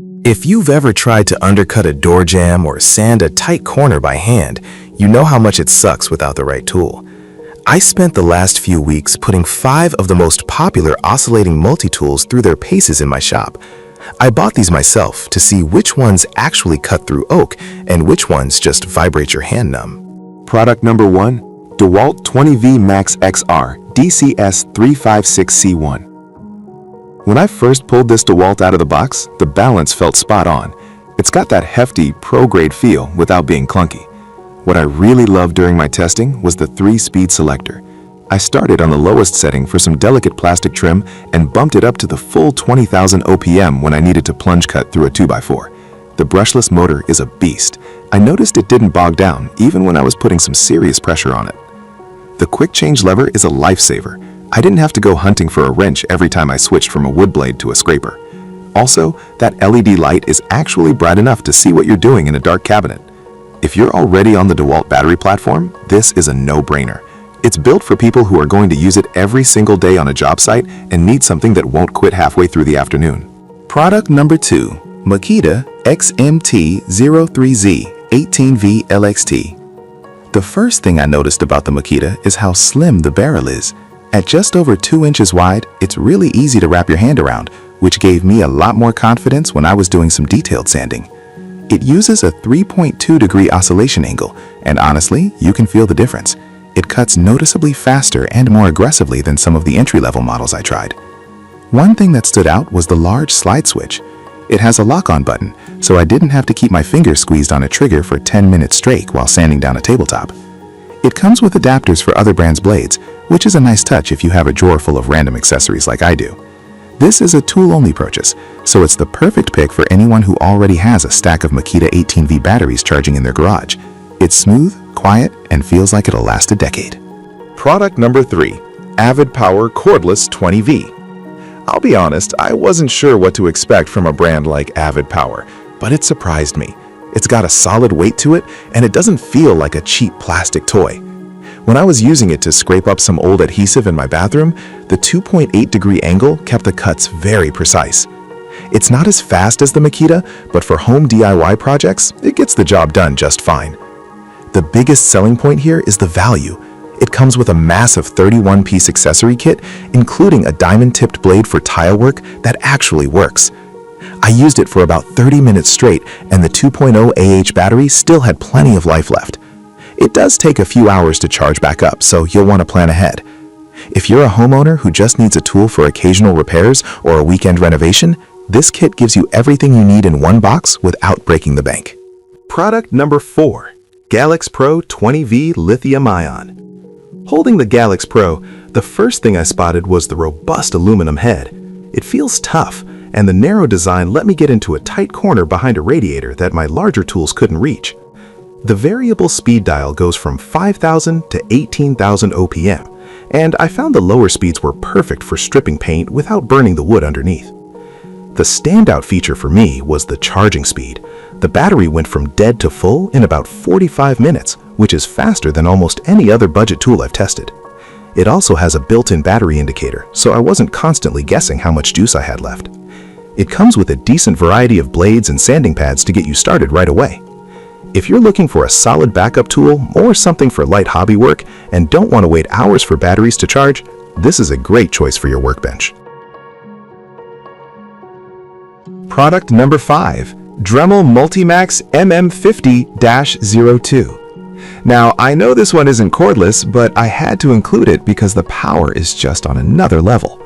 If you've ever tried to undercut a door jamb or sand a tight corner by hand, you know how much it sucks without the right tool. I spent the last few weeks putting 5 of the most popular oscillating multi-tools through their paces in my shop. I bought these myself to see which ones actually cut through oak and which ones just vibrate your hand numb. Product number 1, dewalt 20V Max XR DCS 356C1. When I first pulled this dewalt out of the box, the balance felt spot on. It's got that hefty, pro-grade feel without being clunky. What I really loved during my testing was the 3-speed selector. I started on the lowest setting for some delicate plastic trim and bumped it up to the full 20,000 OPM when I needed to plunge cut through a 2x4. The brushless motor is a beast. I noticed it didn't bog down even when I was putting some serious pressure on it. The quick change lever is a lifesaver. I didn't have to go hunting for a wrench every time I switched from a wood blade to a scraper. Also, that LED light is actually bright enough to see what you're doing in a dark cabinet. If you're already on the DeWalt battery platform, this is a no-brainer. It's built for people who are going to use it every single day on a job site and need something that won't quit halfway through the afternoon. Product number 2, Makita XMT03Z 18V LXT. The first thing I noticed about the Makita is how slim the barrel is. At just over 2 inches wide, it's really easy to wrap your hand around, which gave me a lot more confidence when I was doing some detailed sanding. It uses a 3.2-degree oscillation angle, and honestly, you can feel the difference. It cuts noticeably faster and more aggressively than some of the entry-level models I tried. One thing that stood out was the large slide switch. It has a lock-on button, so I didn't have to keep my fingers squeezed on a trigger for 10 minutes straight while sanding down a tabletop. It comes with adapters for other brands' blades, which is a nice touch if you have a drawer full of random accessories like I do. This is a tool-only purchase, so it's the perfect pick for anyone who already has a stack of Makita 18V batteries charging in their garage. It's smooth, quiet, and feels like it'll last a decade. Product number 3, Avid Power Cordless 20V. I'll be honest, I wasn't sure what to expect from a brand like Avid Power, but it surprised me. It's got a solid weight to it, and it doesn't feel like a cheap plastic toy. When I was using it to scrape up some old adhesive in my bathroom, the 2.8-degree angle kept the cuts very precise. It's not as fast as the Makita, but for home DIY projects, it gets the job done just fine. The biggest selling point here is the value. It comes with a massive 31-piece accessory kit, including a diamond-tipped blade for tile work that actually works. I used it for about 30 minutes straight, and the 2.0 AH battery still had plenty of life left. It does take a few hours to charge back up, so you'll want to plan ahead. If you're a homeowner who just needs a tool for occasional repairs or a weekend renovation, this kit gives you everything you need in one box without breaking the bank. Product number 4, Galax Pro 20V Lithium-Ion. Holding the Galax Pro, the first thing I spotted was the robust aluminum head. It feels tough, and the narrow design let me get into a tight corner behind a radiator that my larger tools couldn't reach. The variable speed dial goes from 5,000 to 18,000 OPM, and I found the lower speeds were perfect for stripping paint without burning the wood underneath. The standout feature for me was the charging speed. The battery went from dead to full in about 45 minutes, which is faster than almost any other budget tool I've tested. It also has a built-in battery indicator, so I wasn't constantly guessing how much juice I had left. It comes with a decent variety of blades and sanding pads to get you started right away. If you're looking for a solid backup tool or something for light hobby work and don't want to wait hours for batteries to charge, this is a great choice for your workbench. Product number 5, Dremel Multimax MM50-02. Now, I know this one isn't cordless, but I had to include it because the power is just on another level.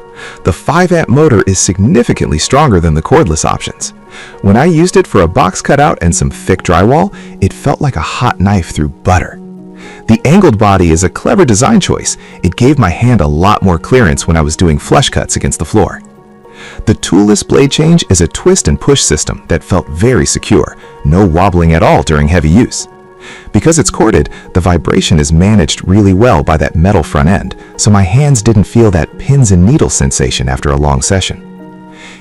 The 5-amp motor is significantly stronger than the cordless options. When I used it for a box cutout and some thick drywall, it felt like a hot knife through butter. The angled body is a clever design choice. It gave my hand a lot more clearance when I was doing flush cuts against the floor. The toolless blade change is a twist and push system that felt very secure, no wobbling at all during heavy use. Because it's corded, the vibration is managed really well by that metal front end, so my hands didn't feel that pins and needles sensation after a long session.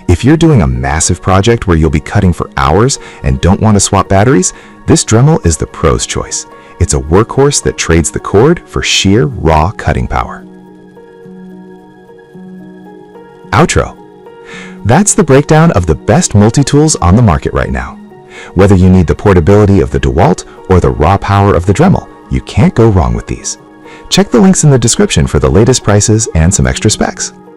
If you're doing a massive project where you'll be cutting for hours and don't want to swap batteries, this Dremel is the pro's choice. It's a workhorse that trades the cord for sheer, raw cutting power. Outro. That's the breakdown of the best multi-tools on the market right now. Whether you need the portability of the dewalt or the raw power of the Dremel, you can't go wrong with these. Check the links in the description for the latest prices and some extra specs.